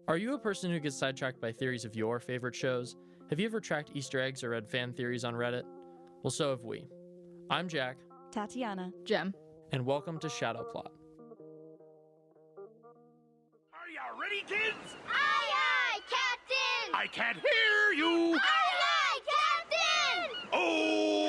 Are you a person who gets sidetracked by theories of your favorite shows? Have you ever tracked Easter eggs or read fan theories on Reddit? Well, so have we. I'm Jack. Tatiana. Jem. And welcome to Shadow Plot. Are ya ready, kids? Aye, aye, Captain! I can't hear you! Aye, aye, Captain! Oh!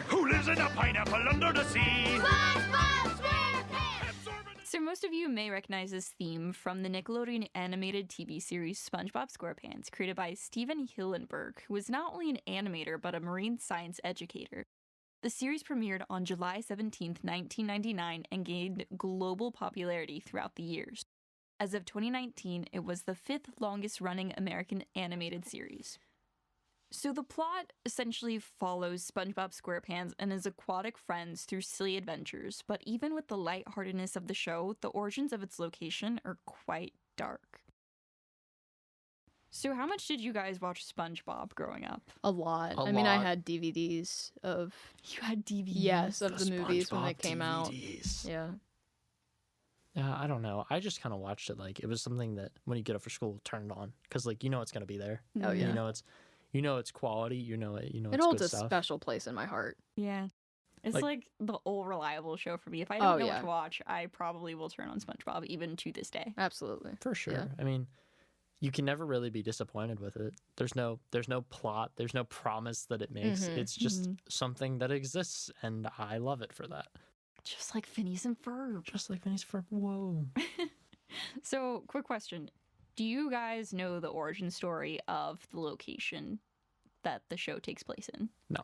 Who lives in a pineapple under the sea? SpongeBob SquarePants! So most of you may recognize this theme from the Nickelodeon animated TV series SpongeBob SquarePants, created by Steven Hillenburg, who was not only an animator but a marine science educator. The series premiered on July 17, 1999, and gained global popularity throughout the years. As of 2019, it was the 5th longest-running American animated series. So the plot essentially follows SpongeBob SquarePants and his aquatic friends through silly adventures, but even with the lightheartedness of the show, the origins of its location are quite dark. So how much did you guys watch SpongeBob growing up? A lot. I mean, I had DVDs of... You had DVDs? Yes, of the movies when they came DVDs. out. Yeah. I don't know. I just kind of watched it like it was something that when you get up for school, turn it on. Because, like, you know it's going to be there. Oh, yeah. You know it's quality. You know it's It holds good a stuff. special place in my heart. Yeah. It's like the old reliable show for me. If I don't know what to watch, I probably will turn on SpongeBob, even to this day. Absolutely. For sure. Yeah. I mean, you can never really be disappointed with it. There's no plot. There's no promise that it makes. Mhm. It's just something that exists, and I love it for that. Just like Phineas and Ferb. Just like Phineas and Ferb. Whoa. So, quick question. Do you guys know the origin story of the location that the show takes place in? No.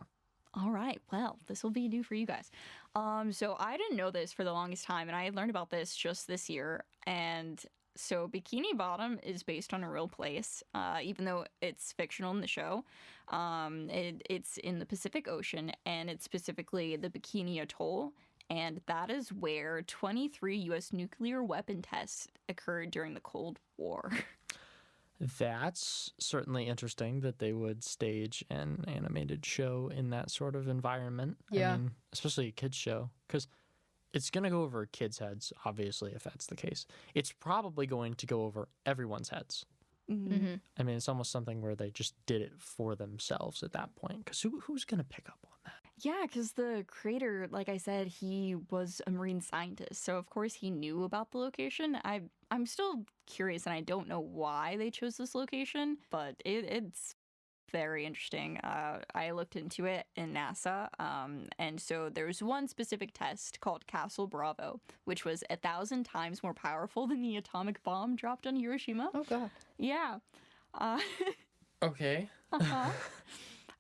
All right. Well, this will be new for you guys. So I didn't know this for the longest time, and I learned about this just this year. And so Bikini Bottom is based on a real place, even though it's fictional in the show. It's in the Pacific Ocean, and it's specifically the Bikini Atoll. And that is where 23 U.S. nuclear weapon tests occurred during the Cold War. That's certainly interesting that they would stage an animated show in that sort of environment. Yeah. I mean, especially a kids show, because it's going to go over kids' heads, obviously, if that's the case. It's probably going to go over everyone's heads. Mm-hmm. I mean, it's almost something where they just did it for themselves at that point, because who's going to pick up on that? Yeah, because the creator, like I said, he was a marine scientist, so of course he knew about the location. I'm still curious, and I don't know why they chose this location, but it's very interesting. I looked into it in NASA, and so there's one specific test called Castle Bravo, which was 1,000 times more powerful than the atomic bomb dropped on Hiroshima. Oh, God. Yeah. Okay. Uh-huh.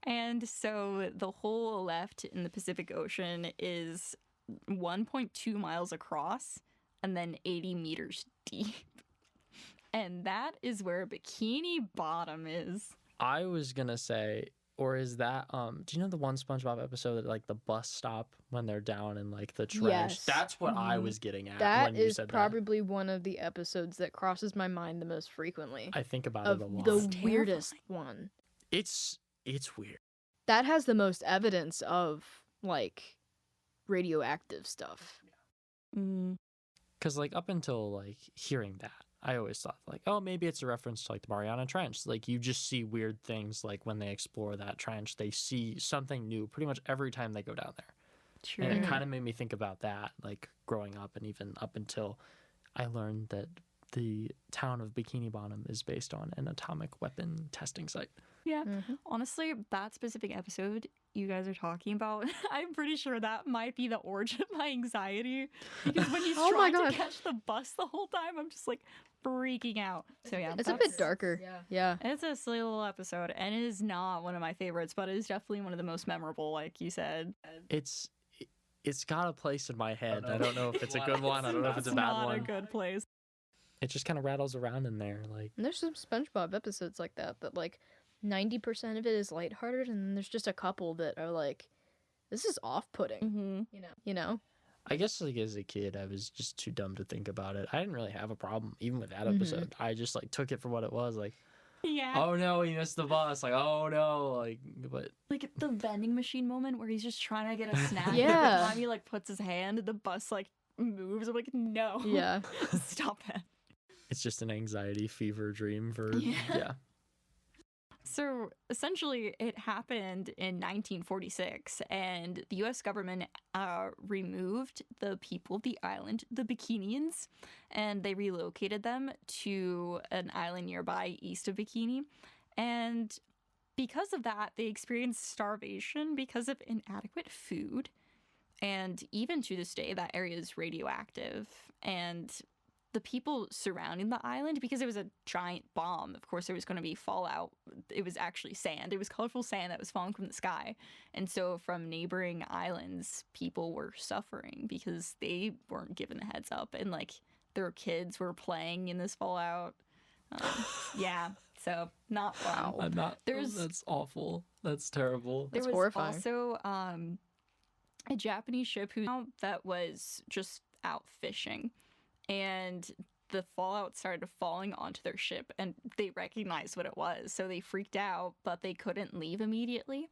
And so the hole left in the Pacific Ocean is 1.2 miles across and then 80 meters deep. And that is where Bikini Bottom is. I was going to say, or is that, do you know the one SpongeBob episode at, like, the bus stop when they're down in, like, the trench? Yes. That's what I was getting at That when you is said probably one of the episodes that crosses my mind the most frequently. that. I think about of it a lot. the It's weirdest terrifying. one. It's weird. That has the most evidence of, like, radioactive stuff. Because, like, up until, like, hearing that, I always thought, like, oh, maybe it's a reference to, like, the Mariana Trench. Like, you just see weird things, like, when they explore that trench, they see something new pretty much every time they go down there. True. And it kind of made me think about that, like, growing up, and even up until I learned that the town of Bikini Bottom is based on an atomic weapon testing site. Yeah. Mm-hmm. Honestly, that specific episode you guys are talking about, I'm pretty sure that might be the origin of my anxiety. Because when he's Oh my trying to God. catch the bus the whole time, I'm just like freaking out. So yeah, It's a bit darker. Yeah. It's a silly little episode, and it is not one of my favorites, but it is definitely one of the most memorable, like you said. It's got a place in my head. I don't know if it's a good one. I don't know if it's a bad not one. a good place. It just kind of rattles around in there. Like, And there's some SpongeBob episodes like that, like 90% of it is lighthearted, and then there's just a couple that are like, this is off-putting. Mm-hmm. You know? I guess, like, as a kid, I was just too dumb to think about it. I didn't really have a problem, even with that episode. I just, like, took it for what it was. Like, Yeah. oh no, he missed the bus. Like, oh no, like, but Like the vending machine moment where he's just trying to get a snack. Yeah. And every time he like puts his hand, the bus like moves. I'm like, no. Yeah. Stop that. It's just an anxiety fever dream for Yeah. So essentially, it happened in 1946, and the U.S. government removed the people of the island, the Bikinians, and they relocated them to an island nearby east of Bikini. And because of that, they experienced starvation because of inadequate food. And even to this day, that area is radioactive. And the people surrounding the island, because it was a giant bomb, of course there was going to be fallout. It was actually sand. It was colorful sand that was falling from the sky. And so from neighboring islands, people were suffering because they weren't given a heads up. And like their kids were playing in this fallout. Yeah, so not fun. I'm not. That's awful. That's terrible. There That's was horrifying. also a Japanese ship that was just out fishing. And the fallout started falling onto their ship, and they recognized what it was. So they freaked out, but they couldn't leave immediately.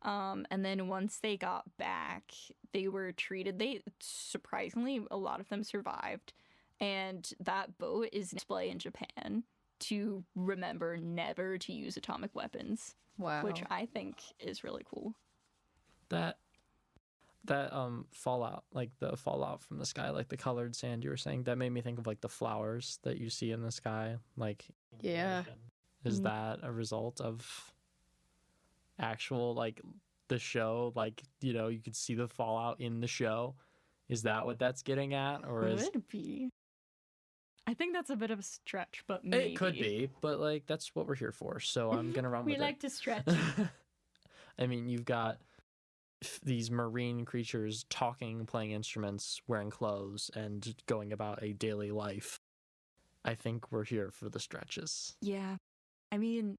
And then once they got back, they were treated. Surprisingly, a lot of them survived. And that boat is on display in Japan to remember never to use atomic weapons, Wow. which I think is really cool. That fallout, like the fallout from the sky, like the colored sand you were saying, that made me think of like the flowers that you see in the sky, like Yeah. is Mhm. that a result of actual like the show, like you could see the fallout in the show? Is that what that's getting at, or is Could be. I think that's a bit of a stretch, but maybe. it could be, but like that's what we're here for, so I'm gonna run We with like it. to stretch. I mean, you've got these marine creatures talking, playing instruments, wearing clothes, and going about a daily life. I think we're here for the stretches. Yeah. I mean,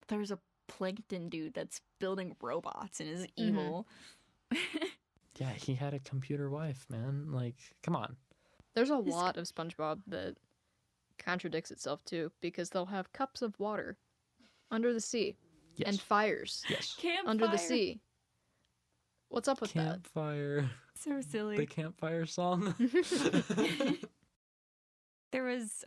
there's a plankton dude that's building robots and is evil. Yeah, he had a computer wife, man. Like, come on. There's a lot of SpongeBob that contradicts itself too, because they'll have cups of water under the sea Yes. and fires Yes. Campfire. under the sea. What's up with Campfire. So silly. The campfire song. There was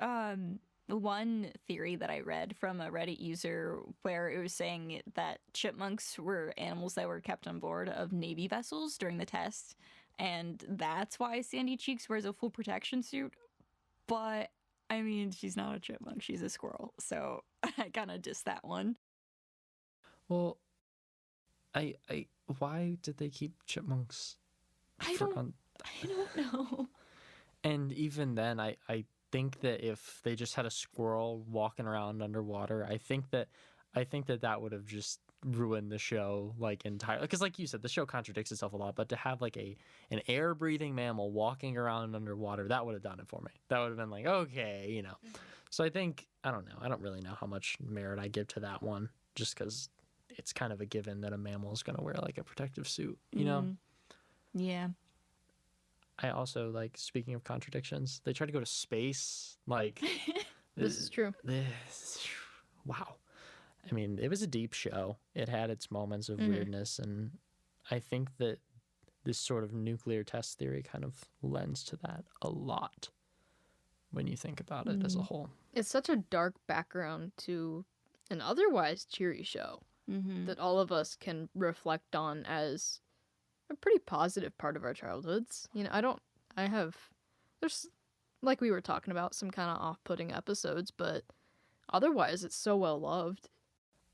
one theory that I read from a Reddit user where it was saying that chipmunks were animals that were kept on board of Navy vessels during the test, and that's why Sandy Cheeks wears a full protection suit. But I mean, she's not a chipmunk; she's a squirrel, so I kind of diss that one. Well, I why did they keep chipmunks? I don't know. And even then, I think that if they just had a squirrel walking around underwater, I think that that would have just ruined the show like entirely. Because like you said, the show contradicts itself a lot. But to have like an air breathing mammal walking around underwater, that would have done it for me. That would have been like, okay. So I think, I don't know. I don't really know how much merit I give to that one, just because it's kind of a given that a mammal is going to wear like a protective suit, Yeah. I also, like, speaking of contradictions, they tried to go to space. Like, This is true. Wow. I mean, it was a deep show. It had its moments of weirdness, and I think that this sort of nuclear test theory kind of lends to that a lot when you think about it as a whole. It's such a dark background to an otherwise cheery show that all of us can reflect on as a pretty positive part of our childhoods. There's, like we were talking about, some kind of off-putting episodes, but otherwise it's so well loved.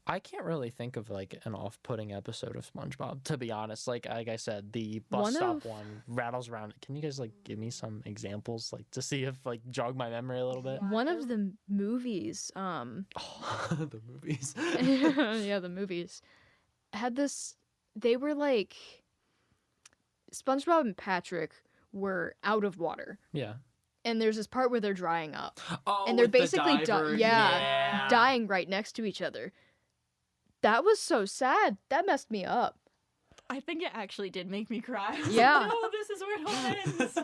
I can't really think of like an off-putting episode of SpongeBob, to be honest. Like I said, the bus stop one rattles around. Can you guys like give me some examples, like to see if like jog my memory a little bit? One of the movies, The movies. yeah, the movies had this. They were like SpongeBob and Patrick were out of water, Yeah. and there's this part where they're drying up, Oh, and they're with the basically diver, dying right next to each other. That was so sad. That messed me up. I think it actually did make me cry. I was like, Yeah. no, this is where it all ends.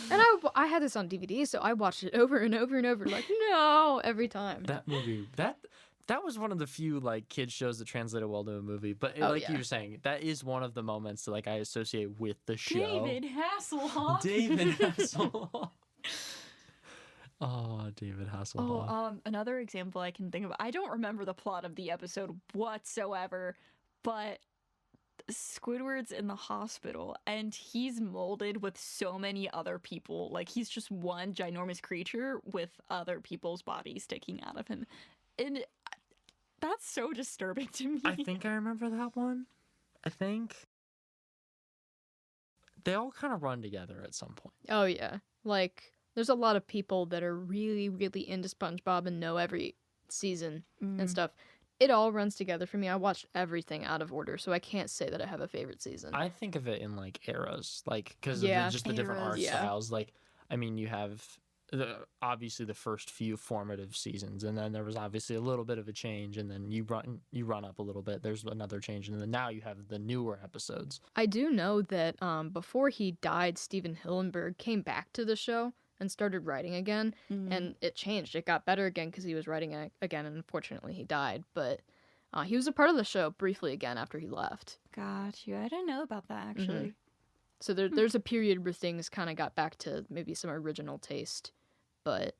And I had this on DVD, so I watched it over and over and over, like, no, every time. That movie, that was one of the few like kids shows that translated well to a movie. But Oh, like yeah. you were saying, that is one of the moments that like I associate with the show. David Hasselhoff. David Hasselhoff. Oh, David Oh, Hasselhoff. another example I can think of. I don't remember the plot of the episode whatsoever, but Squidward's in the hospital and he's molded with so many other people. Like he's just one ginormous creature with other people's bodies sticking out of him. And that's so disturbing to me. I think I remember that one. I think they all kind of run together at some point. Oh yeah, like there's a lot of people that are really, really into SpongeBob and know every season and stuff. It all runs together for me. I watched everything out of order, so I can't say that I have a favorite season. I think of it in like eras, like because Yeah, of just the different eras. art Yeah. styles. Like, I mean, you have obviously the first few formative seasons, and then there was obviously a little bit of a change, and then you run up a little bit. There's another change, and then now you have the newer episodes. I do know that before he died, Steven Hillenburg came back to the show and started writing again, and it changed. It got better again because he was writing again, and unfortunately he died. But he was a part of the show briefly again after he left. Got you. I didn't know about that actually. So there's a period where things kind of got back to maybe some original taste, but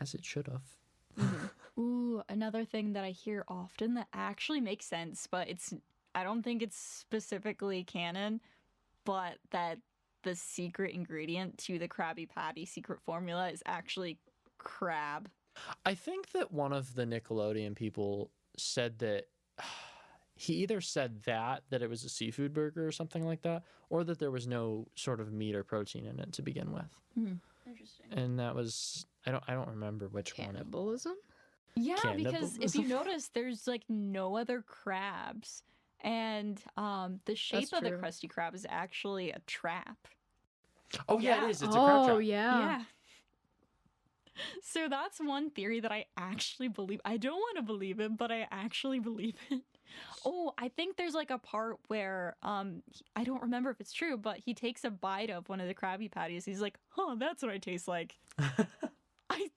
As it should have. Ooh, another thing that I hear often that actually makes sense, but I don't think it's specifically canon, but that the secret ingredient to the Krabby Patty secret formula is actually crab. I think that one of the Nickelodeon people said that he either said that it was a seafood burger or something like that, or that there was no sort of meat or protein in it to begin with. Interesting. And that was I don't remember which one. cannibalism? Yeah, because if you Cannibalism. notice, there's like no other crabs, and the shape That's of the true. Krusty Krab is actually a trap. Oh yeah, Yeah. it is. It's a crab trap. Yeah. So that's one theory that I actually believe. I don't want to believe it, but I actually believe it. Oh, I think there's like a part where I don't remember if it's true, but he takes a bite of one of the Krabby Patties. He's like, "Huh, that's what I taste like."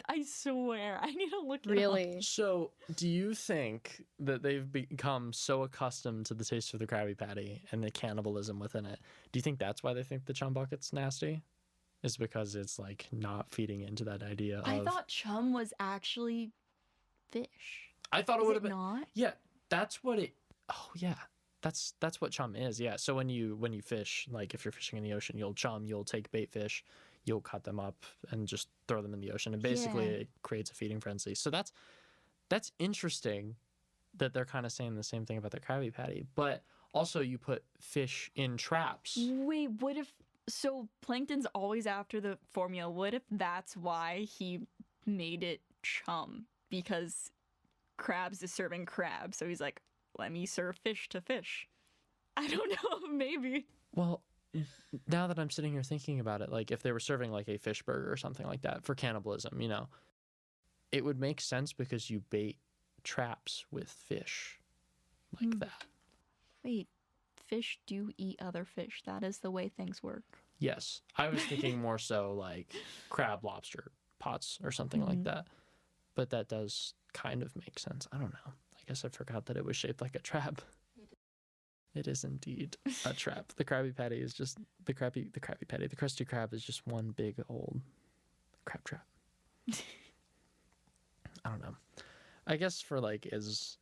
I swear, I need to look it up. Really? So, do you think that they've become so accustomed to the taste of the Krabby Patty and the cannibalism within it? Do you think that's why they think the chum bucket's nasty? Is because it's like not feeding into that idea of. I thought chum was actually fish. I thought it Is would it have been. not? Yeah, that's what it. Oh yeah, that's what chum is. Yeah. So when you fish, like if you're fishing in the ocean, you'll chum. You'll take bait fish, you'll cut them up and just throw them in the ocean, and basically Yeah. it creates a feeding frenzy. So that's interesting that they're kind of saying the same thing about the Krabby Patty, but also you put fish in traps. Wait, what if so Plankton's always after the formula? What if that's why he made it chum? Because crabs is serving crabs, so he's like, let me serve fish to fish. I don't know, maybe. Well, now that I'm sitting here thinking about it, like if they were serving like a fish burger or something like that for cannibalism, it would make sense because you bait traps with fish like that. Wait, fish do eat other fish. That is the way things work. Yes. I was thinking more so like crab lobster pots or something like that. But that does kind of make sense. I don't know. I guess I forgot that it was shaped like a trap. It is indeed a trap. The Krabby Patty is just the Krabby Patty. The Krusty Krab is just one big old crab trap. I don't know. I guess for like as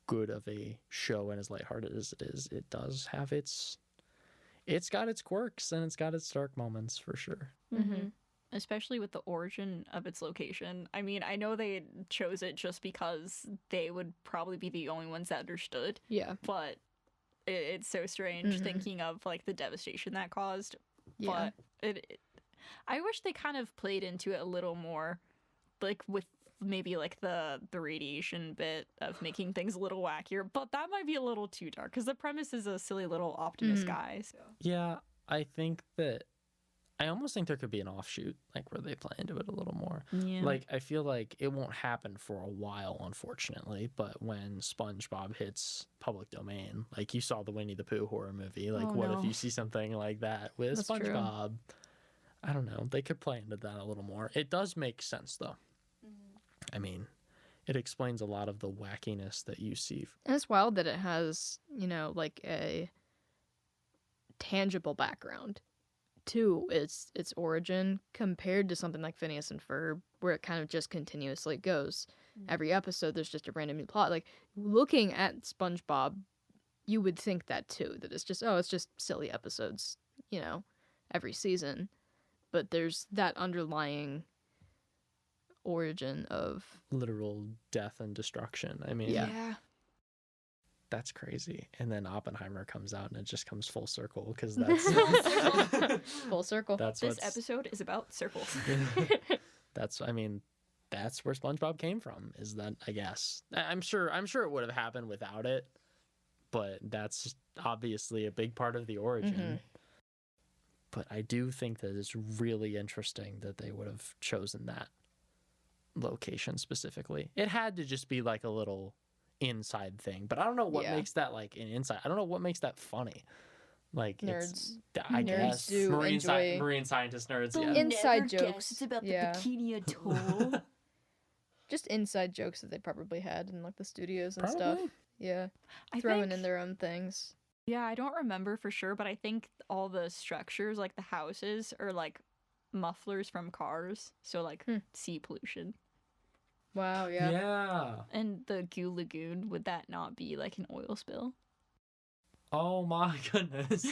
good of a show and as lighthearted as it is, it does have it's got its quirks and it's got its dark moments for sure. Mm-hmm. Especially with the origin of its location. I mean, I know they chose it just because they would probably be the only ones that understood, Yeah. but it's so strange Mhm. thinking of like the devastation that caused. Yeah. But I wish they kind of played into it a little more, like with maybe like the radiation bit of making things a little wackier. But that might be a little too dark because the premise is a silly little optimist Mhm. guy. So Yeah, I almost think there could be an offshoot, like where they play into it a little more. yeah, Like, I feel like it won't happen for a while, unfortunately, but when SpongeBob hits public domain, like you saw the Winnie the Pooh horror movie, like Oh, what if no. you see something like that with That's true. SpongeBob? I don't know. They could play into that a little more. It does make sense, though. I mean, it explains a lot of the wackiness that you see. And it's wild that it has, like a tangible background to its origin compared to something like Phineas and Ferb, where it kind of just continuously goes. Every episode, there's just a random new plot. Like, looking at SpongeBob, you would think that too, that it's just silly episodes, every season. But there's that underlying origin of literal death and destruction. I mean, Yeah. that's crazy. And then Oppenheimer comes out and it just comes full circle because that's full circle. that's This what's, episode is about circles. that's where SpongeBob came from, is that, I guess. I'm sure it would have happened without it, but that's obviously a big part of the origin. Mhm. But I do think that it's really interesting that they would have chosen that location specifically. It had to just be like a little inside thing, but I don't know what Yeah. makes that like an inside. I don't know what makes that funny. Like Nerds. I Nerds guess do enjoy marine scientist nerds. They'll Yeah, Inside never guess jokes. It's about Yeah. the Bikini Atoll. Just inside jokes that they probably had in like the studios and stuff. probably. Yeah. I Throwing think, in their own things. Yeah, I don't remember for sure, but I think all the structures, like the houses, are like mufflers from cars. So like sea pollution. Wow, yeah. Yeah. And the Goo Lagoon, would that not be like an oil spill? Oh my goodness.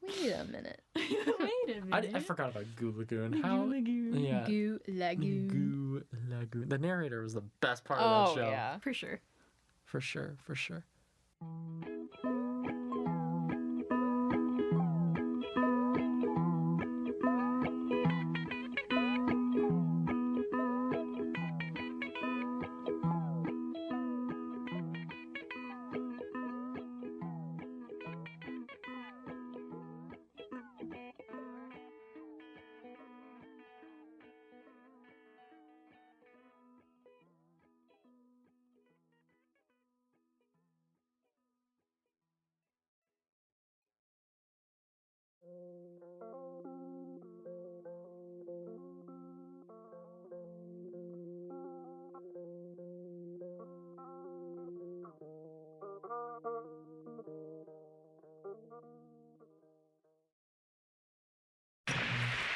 Wait a minute. Wait a minute. I forgot about Goo Lagoon. How? Goo Lagoon. Yeah. Goo Lagoon. Goo Lagoon. The narrator was the best part of Oh, that show. yeah. For sure. For sure. For sure.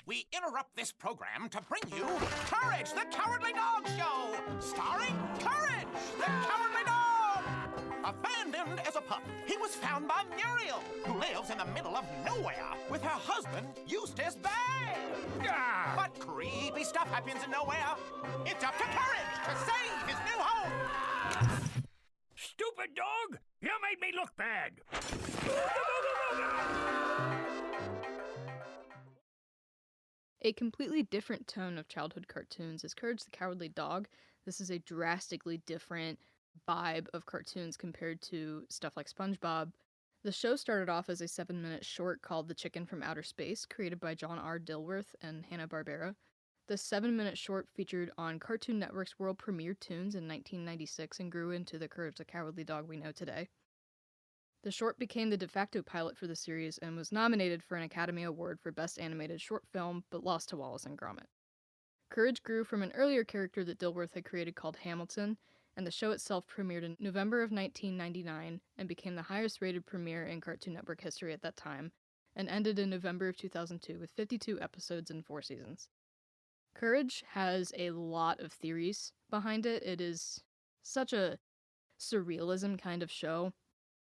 We interrupt this program to bring you Courage, the Cowardly Dog Show, starring Courage, the Cowardly Dog. Abandoned as a pup, he was found by Muriel, who lives in the middle of nowhere with her husband, Eustace Bay. But creepy stuff happens in nowhere. It's up to Courage to save his new home. Stupid dog! You made me look bad! A completely different tone of childhood cartoons is Courage the Cowardly Dog. This is a drastically different vibe of cartoons compared to stuff like SpongeBob. The show started off as a 7-minute short called The Chicken from Outer Space, created by John R. Dilworth and Hanna-Barbera. The 7-minute short featured on Cartoon Network's world premiere tunes in 1996 and grew into the Courage the Cowardly Dog we know today. The short became the de facto pilot for the series and was nominated for an Academy Award for Best Animated Short Film, but lost to Wallace and Gromit. Courage grew from an earlier character that Dilworth had created called Hamilton, and the show itself premiered in November of 1999 and became the highest-rated premiere in Cartoon Network history at that time, and ended in November of 2002 with 52 episodes and 4 seasons. Courage has a lot of theories behind it. It is such a surrealism kind of show.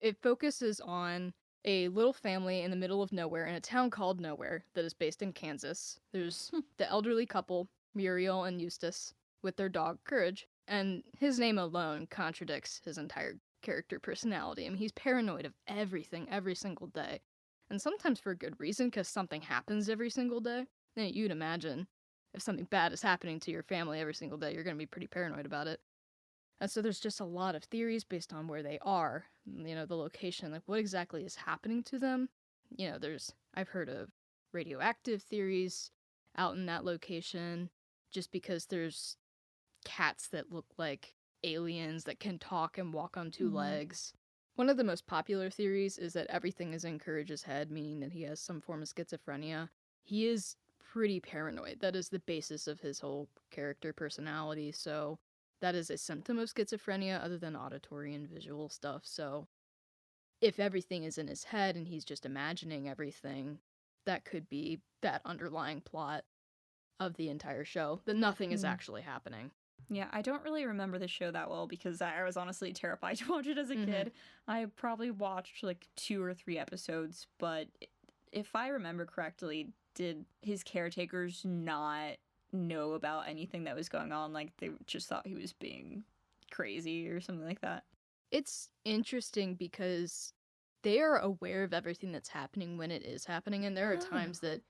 It focuses on a little family in the middle of nowhere in a town called Nowhere that is based in Kansas. There's the elderly couple, Muriel and Eustace, with their dog, Courage, and his name alone contradicts his entire character personality. I mean, he's paranoid of everything every single day, and sometimes for a good reason, because something happens every single day. Then you'd imagine if something bad is happening to your family every single day, you're going to be pretty paranoid about it. And so there's just a lot of theories based on where they are, the location, like what exactly is happening to them. I've heard of radioactive theories out in that location, just because there's cats that look like aliens that can talk and walk on 2 legs. One of the most popular theories is that everything is in Courage's head, meaning that he has some form of schizophrenia. He is pretty paranoid. That is the basis of his whole character personality, so that is a symptom of schizophrenia other than auditory and visual stuff. So if everything is in his head and he's just imagining everything, that could be that underlying plot of the entire show, that nothing is actually happening. Yeah, I don't really remember the show that well because I was honestly terrified to watch it as a kid. I probably watched like 2 or 3 episodes, but if I remember correctly, did his caretakers not know about anything that was going on? Like, they just thought he was being crazy or something like that? It's interesting because they are aware of everything that's happening when it is happening, and there are times that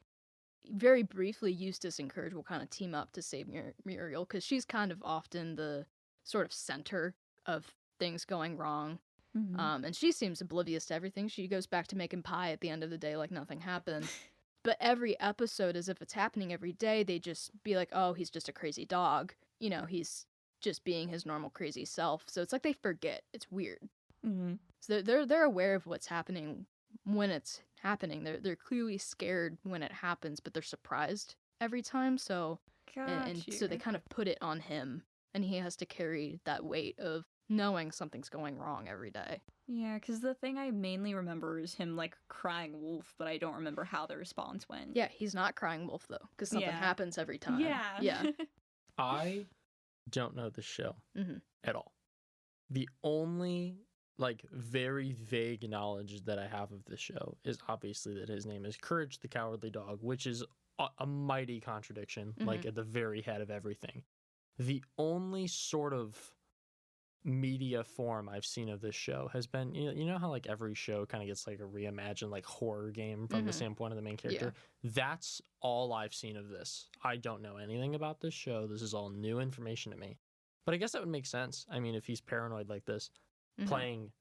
very briefly Eustace and Courage will kind of team up to save Muriel, because she's kind of often the sort of center of things going wrong. And she seems oblivious to everything. She goes back to making pie at the end of the day like nothing happened. But every episode, as if it's happening every day, they just be like, oh, he's just a crazy dog. You know, he's just being his normal crazy self. So it's like they forget. It's weird. So they're aware of what's happening when it's happening. They're clearly scared when it happens, but they're surprised every time. So so they kind of put it on him, and he has to carry that weight of knowing something's going wrong every day. Yeah, because the thing I mainly remember is him, like, crying wolf, but I don't remember how the response went. Yeah, he's not crying wolf, though, because something happens every time. Yeah. I don't know this show at all. The only, like, very vague knowledge that I have of this show is obviously that his name is Courage the Cowardly Dog, which is a mighty contradiction, like, at the very head of everything. The only sort of media form I've seen of this show has been, you know how like every show kind of gets like a reimagined like horror game from the standpoint of the main character. That's all I've seen of this. I don't know anything about this show. This is all new information to me, but I guess that would make sense. I mean, if he's paranoid like this, playing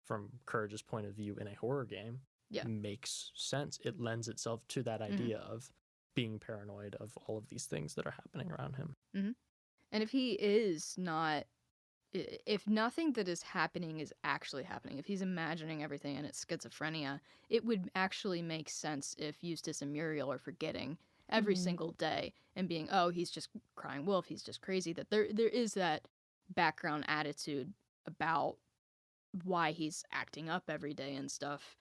from Courage's point of view in a horror game makes sense. It lends itself to that idea of being paranoid of all of these things that are happening around him. And if he is not, if nothing that is happening is actually happening, if he's imagining everything and it's schizophrenia, it would actually make sense if Eustace and Muriel are forgetting every single day and being, oh, he's just crying wolf, he's just crazy. That there is that background attitude about why he's acting up every day and stuff.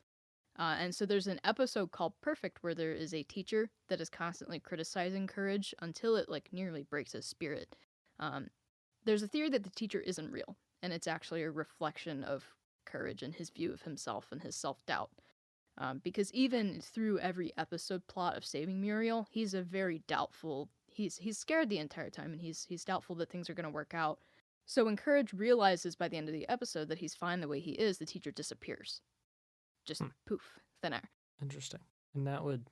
And so there's an episode called Perfect where there is a teacher that is constantly criticizing Courage until it like nearly breaks his spirit. There's a theory that the teacher isn't real, and it's actually a reflection of Courage and his view of himself and his self-doubt. Because even through every episode plot of saving Muriel, he's a very doubtful, he's scared the entire time, and he's doubtful that things are going to work out. So when Courage realizes by the end of the episode that he's fine the way he is, the teacher disappears. Just poof, thin air. Interesting. And that would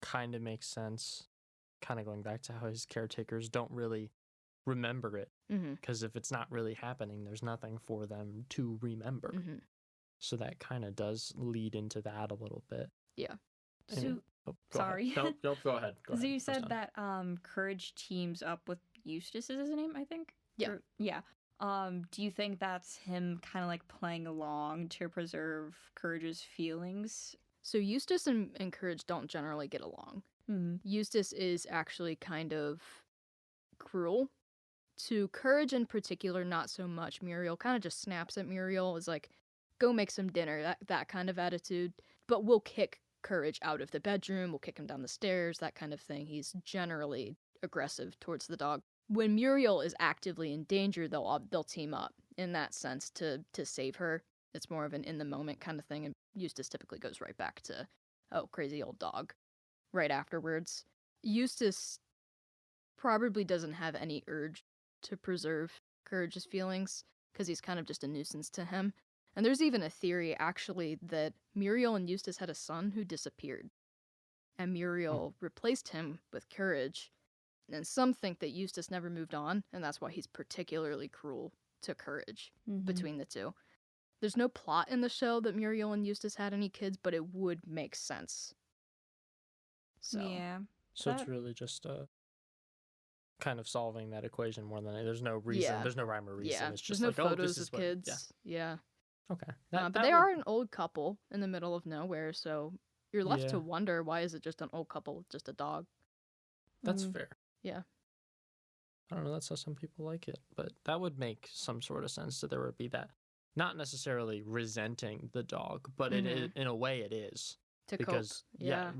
kind of make sense, kind of going back to how his caretakers don't really remember it, because if it's not really happening, there's nothing for them to remember. So that kind of does lead into that a little bit. Yeah. So, sorry. Nope, go ahead. Go so ahead. you said that Courage teams up with Eustace is his name, I think? Yeah. Yeah. Do you think that's him kind of like playing along to preserve Courage's feelings? So Eustace and Courage don't generally get along. Eustace is actually kind of cruel. To Courage in particular, not so much. Muriel kind of just snaps at Muriel, is like, go make some dinner, that kind of attitude. But we'll kick Courage out of the bedroom, we'll kick him down the stairs, that kind of thing. He's generally aggressive towards the dog. When Muriel is actively in danger, they'll team up in that sense to save her. It's more of an in-the-moment kind of thing, and Eustace typically goes right back to, oh, crazy old dog, right afterwards. Eustace probably doesn't have any urge to preserve Courage's feelings, because he's kind of just a nuisance to him. And there's even a theory, actually, that Muriel and Eustace had a son who disappeared, and Muriel replaced him with Courage. And some think that Eustace never moved on, and that's why he's particularly cruel to Courage between the two. There's no plot in the show that Muriel and Eustace had any kids, but it would make sense. So. Yeah. So it's really just kind of solving that equation more than there's no reason, there's no rhyme or reason. Yeah. It's just there's no like, photos this is of kids. Yeah. Okay. But they are an old couple in the middle of nowhere, so you're left to wonder, why is it just an old couple with just a dog? That's fair. Yeah. I don't know, that's how some people like it, but that would make some sort of sense that there would be that. Not necessarily resenting the dog, but it is, in a way it is. to because cope. Yeah.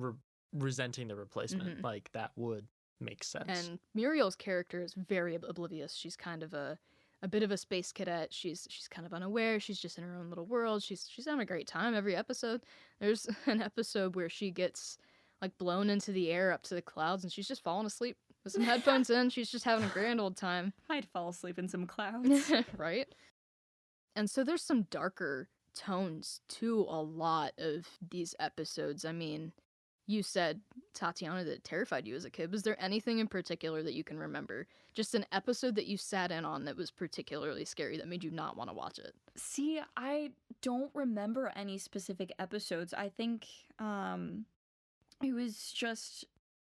resenting the replacement, Mhm. like that would make sense. And Muriel's character is very oblivious. She's kind of a bit of a space cadet. She's kind of unaware. She's just in her own little world. She's having a great time every episode. There's an episode where she gets like blown into the air up to the clouds and she's just falling asleep with some headphones in. She's just having a grand old time. I'd fall asleep in some clouds. Right? And so there's some darker tones to a lot of these episodes. I mean, you said, Tatiana, that it terrified you as a kid. Was there anything in particular that you can remember? Just an episode that you sat in on that was particularly scary that made you not want to watch it? See, I don't remember any specific episodes. I think it was just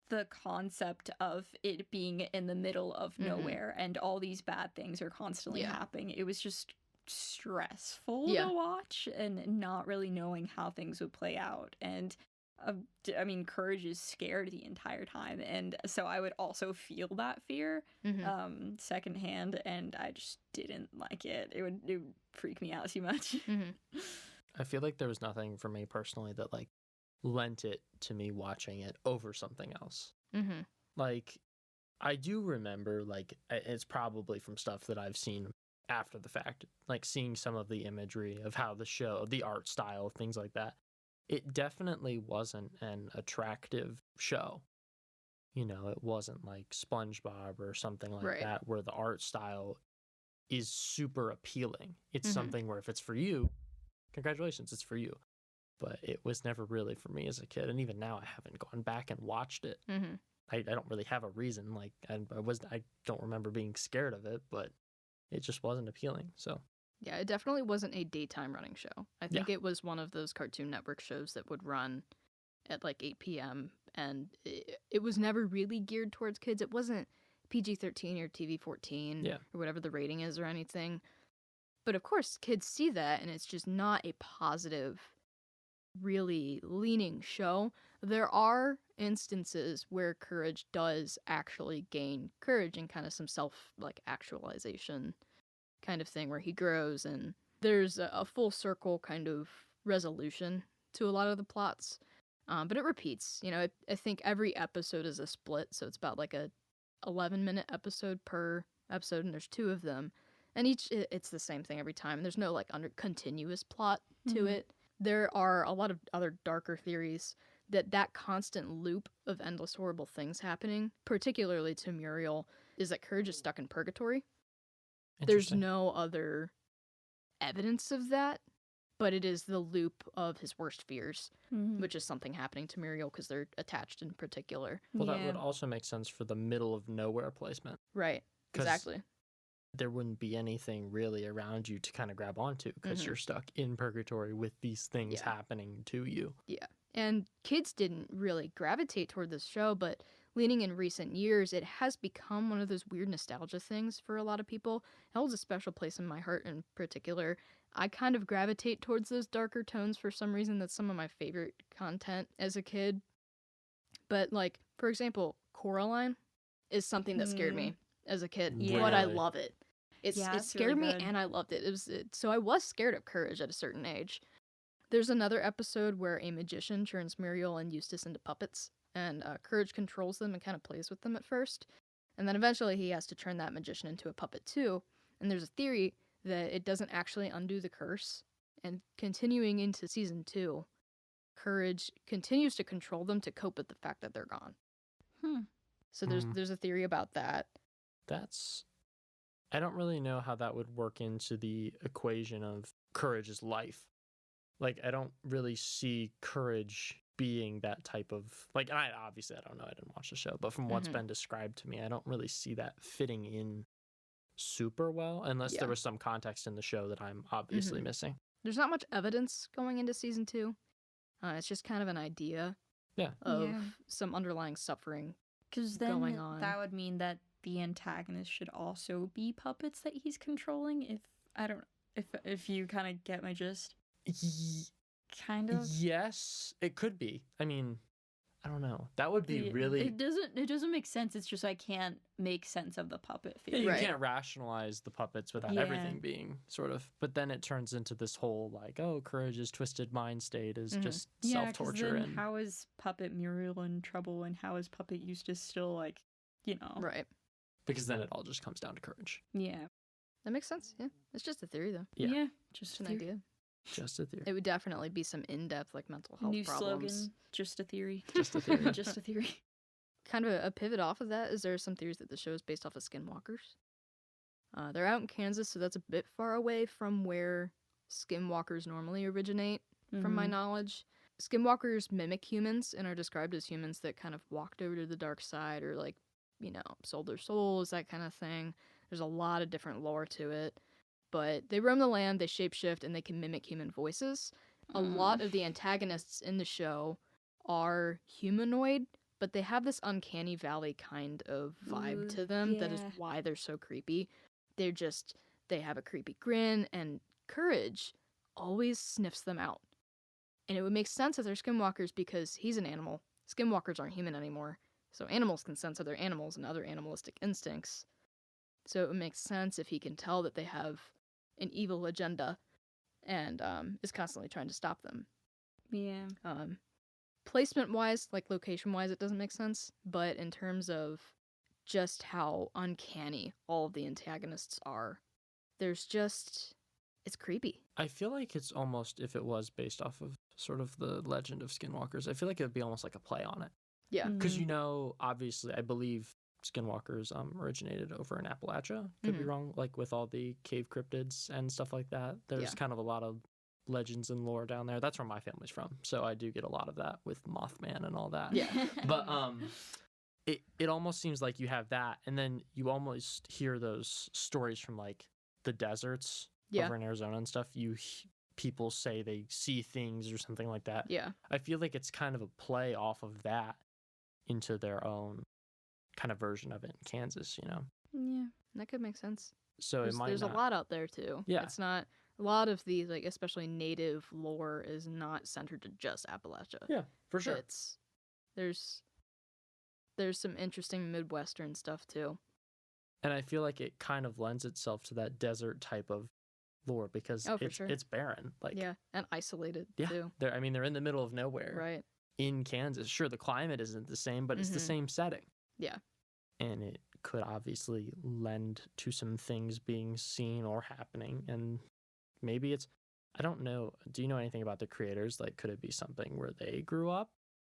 the concept of it being in the middle of nowhere and all these bad things are constantly happening. It was just stressful to watch and not really knowing how things would play out. And I mean, Courage is scared the entire time, and so I would also feel that fear secondhand, and I just didn't like it. It would freak me out too much. I feel like there was nothing for me personally that like lent it to me watching it over something else. Like, I do remember, like, it's probably from stuff that I've seen after the fact, like seeing some of the imagery of how the show, the art style, things like that. It definitely wasn't an attractive show. You know, it wasn't like SpongeBob or something like that, where the art style is super appealing. It's something where if it's for you, congratulations, it's for you. But it was never really for me as a kid. And even now, I haven't gone back and watched it. I don't really have a reason. Like, I don't remember being scared of it, but it just wasn't appealing. So. Yeah, it definitely wasn't a daytime running show. I think it was one of those Cartoon Network shows that would run at like 8 p.m. And it was never really geared towards kids. It wasn't PG-13 or TV-14 or whatever the rating is or anything. But of course, kids see that, and it's just not a positive, really leaning show. There are instances where Courage does actually gain courage and kind of some self-actualization kind of thing where he grows, and there's a full circle kind of resolution to a lot of the plots, but it repeats. You know, I think every episode is a split, so it's about like a 11-minute episode per episode, and there's 2 of them, and it's the same thing every time. There's no like continuous plot to it. There are a lot of other darker theories that constant loop of endless horrible things happening, particularly to Muriel, is that Courage is stuck in purgatory. There's no other evidence of that, but it is the loop of his worst fears, which is something happening to Muriel because they're attached in particular. Well, that would also make sense for the middle of nowhere placement. Right, exactly. There wouldn't be anything really around you to kind of grab onto because you're stuck in purgatory with these things happening to you. Yeah. And kids didn't really gravitate toward this show, but leaning in recent years, it has become one of those weird nostalgia things for a lot of people. It holds a special place in my heart in particular. I kind of gravitate towards those darker tones for some reason. That's some of my favorite content as a kid. But, like, for example, Coraline is something that scared me as a kid, but I love it. It scared me and I loved it. So I was scared of Courage at a certain age. There's another episode where a magician turns Muriel and Eustace into puppets, and Courage controls them and kind of plays with them at first. And then eventually he has to turn that magician into a puppet too. And there's a theory that it doesn't actually undo the curse. And continuing into season 2, Courage continues to control them to cope with the fact that they're gone. So there's a theory about that. I don't really know how that would work into the equation of Courage's life. Like, I don't really see Courage being that type of, like, I don't know, I didn't watch the show, but from what's been described to me, I don't really see that fitting in super well, unless there was some context in the show that I'm obviously missing. There's not much evidence going into season 2. It's just kind of an idea of some underlying suffering going on. That would mean that the antagonist should also be puppets that he's controlling, if you kind of get my gist. Kind of? Yes, it could be. I mean, I don't know. That would be It- really. It doesn't make sense. It's just I can't make sense of the puppet Yeah, theory. you Right. can't rationalize the puppets without Yeah. everything being sort of. But then it turns into this whole like, oh, Courage's twisted mind state is Mhm. just Yeah, self 'cause torture then and how is Puppet Muriel in trouble, and how is Puppet Eustace still like, Right. because then it all just comes down to Courage. Yeah, That makes sense. Yeah. It's just a theory, though. Yeah. just It's an a theory. idea. Just a theory. It would definitely be some in-depth, like, mental health New problems. slogan, just a theory. Just a theory. Just a theory. Kind of a pivot off of that is there are some theories that the show is based off of skinwalkers. They're out in Kansas, so that's a bit far away from where skinwalkers normally originate, from my Mhm. knowledge. Skinwalkers mimic humans and are described as humans that kind of walked over to the dark side or, like, sold their souls, that kind of thing. There's a lot of different lore to it. But they roam the land, they shapeshift, and they can mimic human voices. A lot of the antagonists in the show are humanoid, but they have this uncanny valley kind of vibe Ooh, to them that is yeah. why they're so creepy. They have a creepy grin, and Courage always sniffs them out. And it would make sense if they're skinwalkers because he's an animal. Skinwalkers aren't human anymore. So animals can sense other animals and other animalistic instincts. So it would make sense if he can tell that they have an evil agenda and is constantly trying to stop them. Yeah. Placement wise, like location wise, it doesn't make sense. But in terms of just how uncanny all of the antagonists are, it's creepy. I feel like it's almost, if it was based off of sort of the legend of skinwalkers, I feel like it would be almost like a play on it. Yeah. Because, obviously, I believe skinwalkers originated over in Appalachia. Could be wrong, like with all the cave cryptids and stuff like that. There's Yeah. kind of a lot of legends and lore down there. That's where my family's from. So I do get a lot of that with Mothman and all that. Yeah. But it almost seems like you have that, and then you almost hear those stories from like the deserts Yeah. over in Arizona and stuff. People say they see things or something like that. Yeah. I feel like it's kind of a play off of that into their own kind of version of it in Kansas, Yeah. That could make sense. So it might There's not. a lot out there too. Yeah. It's not a lot of the like especially native lore is not centered to just Appalachia. Yeah, for sure. It's there's some interesting Midwestern stuff too. And I feel like it kind of lends itself to that desert type of lore because Oh, for it's sure. it's barren. Like Yeah. And isolated yeah, too. they're in the middle of nowhere. Right. In Kansas. Sure, the climate isn't the same, but it's the Mhm. same setting. Yeah. And it could obviously lend to some things being seen or happening. And maybe I don't know. Do you know anything about the creators? Like, could it be something where they grew up?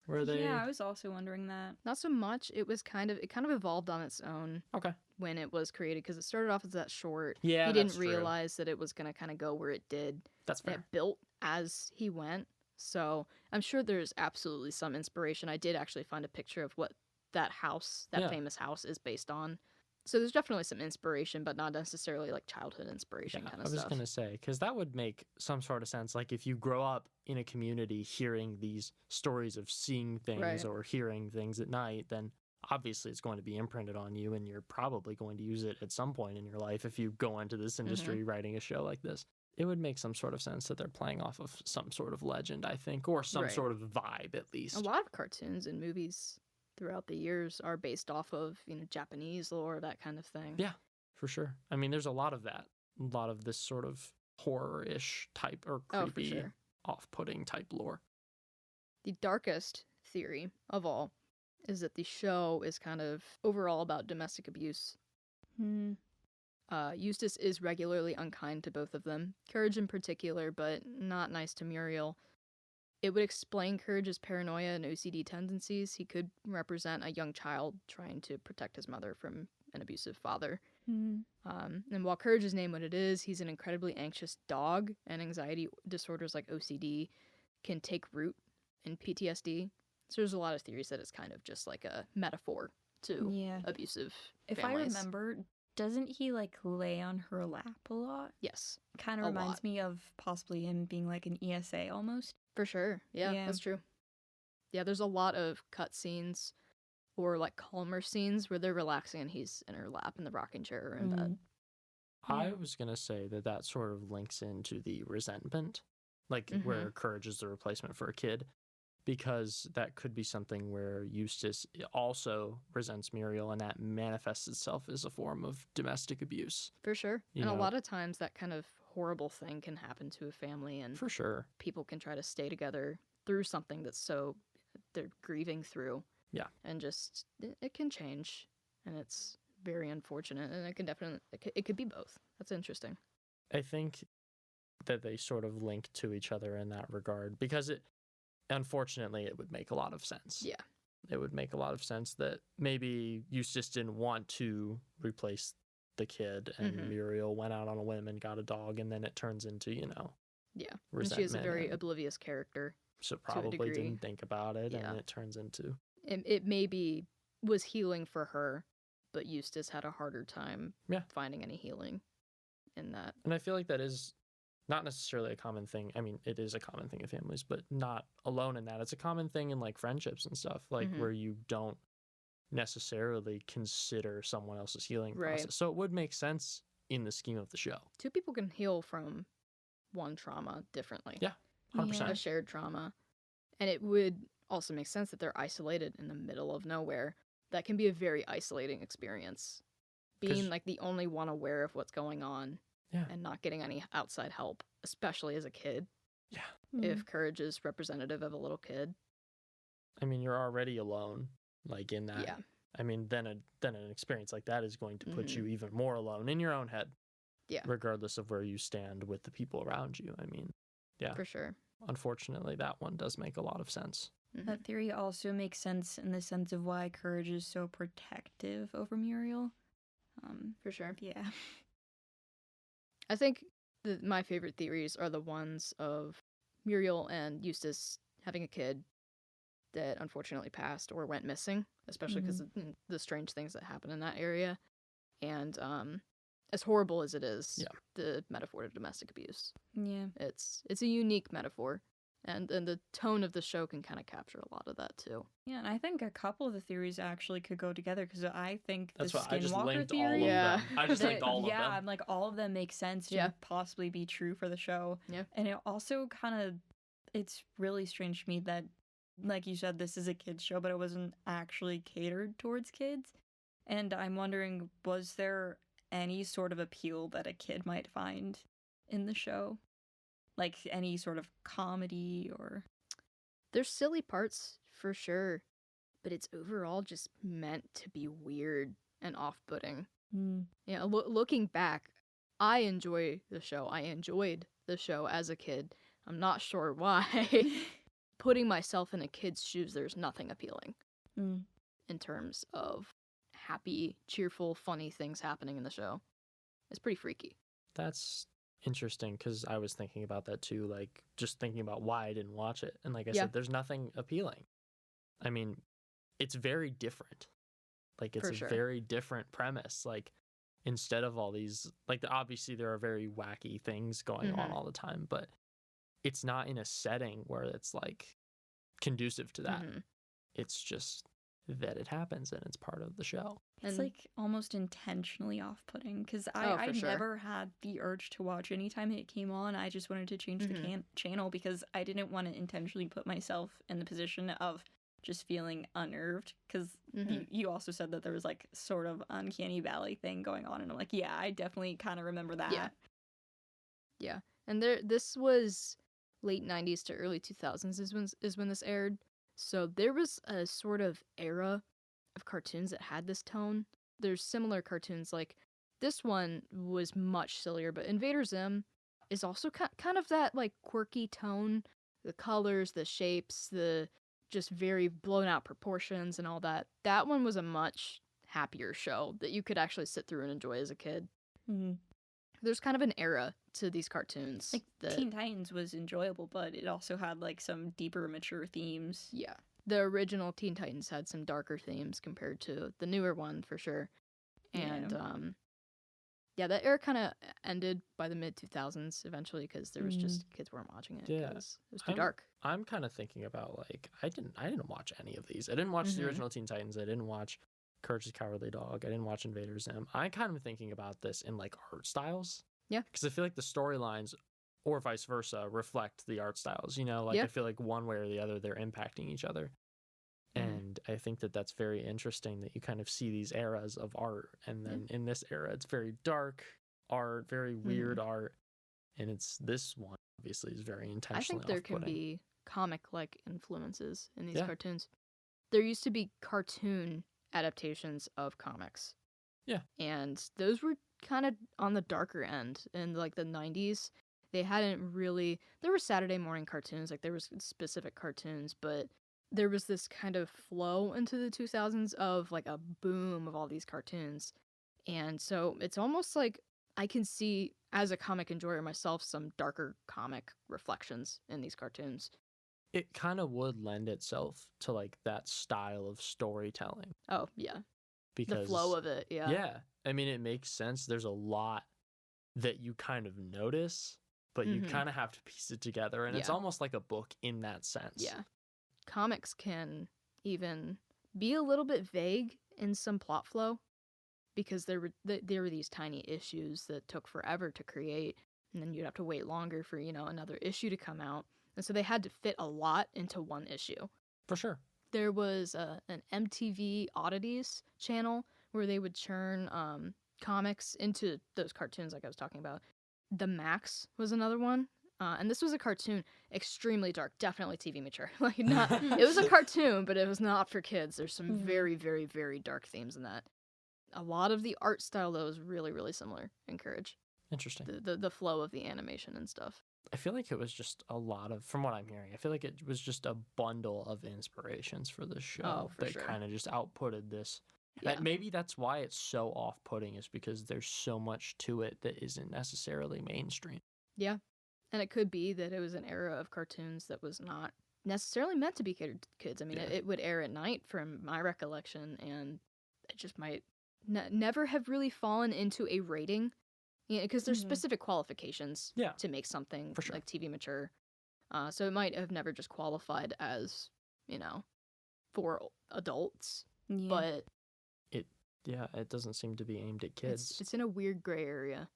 Where they. Yeah, I was also wondering that. Not so much. It kind of evolved on its own Okay. when it was created because it started off as that short. Yeah, He didn't that's true. realize that it was going to kind of go where it did. That's And fair. it built as he went. So I'm sure there's absolutely some inspiration. I did actually find a picture of what that Yeah. famous house is based on. So there's definitely some inspiration, but not necessarily like childhood inspiration Yeah, kind I of was stuff. going to say, because that would make some sort of sense. Like, if you grow up in a community hearing these stories of seeing things Right. or hearing things at night, then obviously it's going to be imprinted on you, and you're probably going to use it at some point in your life if you go into this industry writing a show like this. It would make some sort of sense that they're playing off of some sort of legend, I think, or some Right. sort of vibe at least. A lot of cartoons and movies throughout the years are based off of, Japanese lore, that kind of thing. Yeah, for sure. I mean, there's a lot of that. A lot of this sort of horror-ish type or Oh, for creepy, sure. off-putting type lore. The darkest theory of all is that the show is kind of overall about domestic abuse. Hmm. Eustace is regularly unkind to both of them, Courage in particular, but not nice to Muriel. It would explain Courage's paranoia and OCD tendencies. He could represent a young child trying to protect his mother from an abusive father. Hmm. And while Courage is named what it is, he's an incredibly anxious dog, and anxiety disorders like OCD can take root in PTSD. So there's a lot of theories that it's kind of just like a metaphor to Yeah. abusive If families. I remember, doesn't he like lay on her lap a lot? Yes, Kind A of reminds lot. me of possibly him being like an ESA almost. for sure. Yeah, Yeah. that's true. Yeah, there's a lot of cut scenes or like calmer scenes where they're relaxing and he's in her lap in the rocking chair or in bed. I Yeah. was going to say that sort of links into the resentment, like Mhm. where Courage is the replacement for a kid. because that could be something where Eustace also resents Muriel, and that manifests itself as a form of domestic abuse. For sure. You And a know- lot of times that kind of horrible thing can happen to a family, and For sure. people can try to stay together through something that's so they're grieving through. Yeah. And just it can change, and it's very unfortunate, and it can definitely it could be both. That's interesting. I think that they sort of link to each other in that regard because unfortunately, it would make a lot of sense. Yeah. It would make a lot of sense that maybe Eustace didn't want to replace the kid, and Mhm. Muriel went out on a whim and got a dog, and then it turns into, Yeah. And resentment. she is a very and oblivious character. so a probably degree. didn't think about it, Yeah. and it turns into. It maybe was healing for her, but Eustace had a harder time Yeah. finding any healing in that. And I feel like that is not necessarily a common thing. I mean, it is a common thing in families, but not alone in that. It's a common thing in like friendships and stuff, like Mhm. where you don't necessarily consider someone else's healing Right. process. So it would make sense in the scheme of the show. Two people can heal from one trauma differently. Yeah, 100%. A shared trauma. And it would also make sense that they're isolated in the middle of nowhere. That can be a very isolating experience. 'Cause- Being like the only one aware of what's going on Yeah. and not getting any outside help, especially as a kid. Yeah. If Courage is representative of a little kid. I mean, you're already alone, like in that. Yeah. I mean, then an experience like that is going to put Mhm. you even more alone in your own head. Yeah. Regardless of where you stand with the people around you. I mean, yeah. For sure. Unfortunately, that one does make a lot of sense. Mhm. That theory also makes sense in the sense of why Courage is so protective over Muriel. For sure. Yeah. I think my favorite theories are the ones of Muriel and Eustace having a kid that unfortunately passed or went missing, especially because of the strange things that happen in that area. And as horrible as it is, Yeah. the metaphor to domestic abuse. Yeah. It's a unique metaphor. And the tone of the show can kind of capture a lot of that too. Yeah, and I think a couple of the theories actually could go together because I think That's the why I just Skinwalker linked all theory. of Yeah. them. I just that- linked all of yeah, them. I'm like all of them make sense to Yeah. possibly be true for the show. Yeah. And it also kind of, it's really strange to me that, like you said, this is a kids show, but it wasn't actually catered towards kids. And I'm wondering, was there any sort of appeal that a kid might find in the show? Like any sort of comedy or... There's silly parts for sure, but it's overall just meant to be weird and off-putting. Yeah, looking back, I enjoy the show. I enjoyed the show as a kid. I'm not sure why. Putting myself in a kid's shoes, there's nothing appealing in terms of happy, cheerful, funny things happening in the show. It's pretty freaky. That's interesting because I was thinking about that too, like just thinking about why I didn't watch it. And like I Yeah. said, there's nothing appealing. I mean, it's very different. Like it's For a sure. very different premise. Like instead of all these, like obviously there are very wacky things going on Mhm. all the time, but it's not in a setting where it's like conducive to that. Mhm. It's just that it happens and it's part of the show. It's And- like almost intentionally off-putting because Oh, I for sure. never had the urge to watch anytime it came on. I just wanted to change the channel because I didn't want to intentionally put myself in the position of just feeling unnerved because you also said that there was like sort of uncanny valley thing going on, and I'm like, yeah, I definitely kind of remember that. Yeah. And this was late 90s to early 2000s is when this aired. So there was a sort of era of cartoons that had this tone. There's similar cartoons, like this one was much sillier, but Invader Zim is also kind of that like quirky tone. The colors, the shapes, the just very blown out proportions and all that. That one was a much happier show that you could actually sit through and enjoy as a kid. There's kind of an era to these cartoons. Like that, Teen Titans was enjoyable, but it also had like some deeper, mature themes. Yeah. The original Teen Titans had some darker themes compared to the newer one for sure. And yeah, that era kind of ended by the mid 2000s eventually because there was just kids weren't watching it. Yeah. 'Cause it was too dark. I'm kind of thinking about like I didn't watch any of these. I didn't watch the original Teen Titans. I didn't watch Courage the Cowardly Dog. I didn't watch Invader Zim. I'm kind of thinking about this in like art styles. Yeah. Because I feel like the storylines or vice versa, reflect the art styles. You know, like Yeah. I feel like one way or the other, they're impacting each other. And I think that that's very interesting that you kind of see these eras of art. And then in this era, it's very dark art, very weird art. And it's this one, obviously, is very I intentionally think there can off-putting. be comic-like influences in these Yeah. cartoons. There used to be cartoon adaptations of comics. Yeah. And those were kind of on the darker end in like the 90s. They hadn't really, there were Saturday morning cartoons, like there was specific cartoons, but there was this kind of flow into the 2000s of like a boom of all these cartoons. And so it's almost like I can see, as a comic enjoyer myself, some darker comic reflections in these cartoons. It kind of would lend itself to like that style of storytelling. Oh, yeah. Because The flow of it, yeah. Yeah. I mean, it makes sense. There's a lot that you kind of notice, but you kind of have to piece it together. And it's Yeah. almost like a book in that sense. Yeah. Comics can even be a little bit vague in some plot flow because there were these tiny issues that took forever to create, and then you'd have to wait longer for, another issue to come out. And so they had to fit a lot into one issue. For sure. There was an MTV Oddities channel where they would churn comics into those cartoons like I was talking about. The Max was another one. And this was a cartoon, extremely dark, definitely TV mature. Like not, it was a cartoon, but it was not for kids. There's some very, very, very dark themes in that. A lot of the art style though is really, really similar in Courage. Interesting. The flow of the animation and stuff. I feel like it was just a lot of, from what I'm hearing, I feel like it was just a bundle of inspirations for this show for that sure. kind of just outputted this. Yeah. Maybe that's why it's so off-putting, is because there's so much to it that isn't necessarily mainstream. Yeah. And it could be that it was an era of cartoons that was not necessarily meant to be catered to kids. I mean, Yeah. it would air at night from my recollection, and it just might never have really fallen into a rating. Yeah, because there's specific qualifications to make something For sure. like TV mature. So it might have never just qualified as, for adults. Yeah. But It doesn't seem to be aimed at kids. it's in a weird gray area.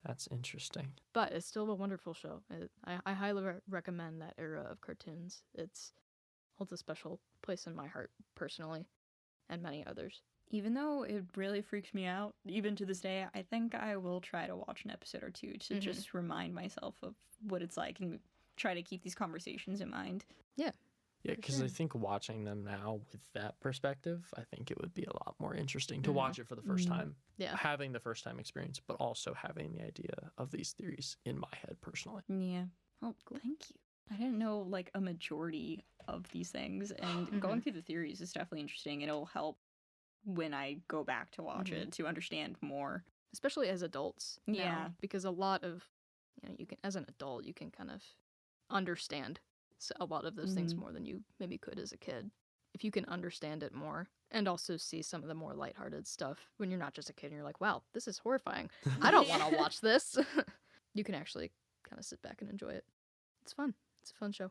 That's interesting. But it's still a wonderful show. I highly recommend that era of cartoons. It's holds a special place in my heart, personally, and many others. Even though it really freaks me out, even to this day, I think I will try to watch an episode or two to just remind myself of what it's like and try to keep these conversations in mind. Yeah, For because sure. I think watching them now with that perspective, I think it would be a lot more interesting to watch it for the first time. Yeah. Having the first time experience, but also having the idea of these theories in my head personally. Yeah. Oh, thank you. I didn't know like a majority of these things, and going through the theories is definitely interesting, and it'll help when I go back to watch it to understand more. Especially as adults. now, Yeah. because a lot of, you can, as an adult, you can kind of understand a lot of those things more than you maybe could as a kid. If you can understand it more and also see some of the more lighthearted stuff when you're not just a kid and you're like, wow, this is horrifying. I don't want to watch this. You can actually kind of sit back and enjoy it. It's fun. It's a fun show.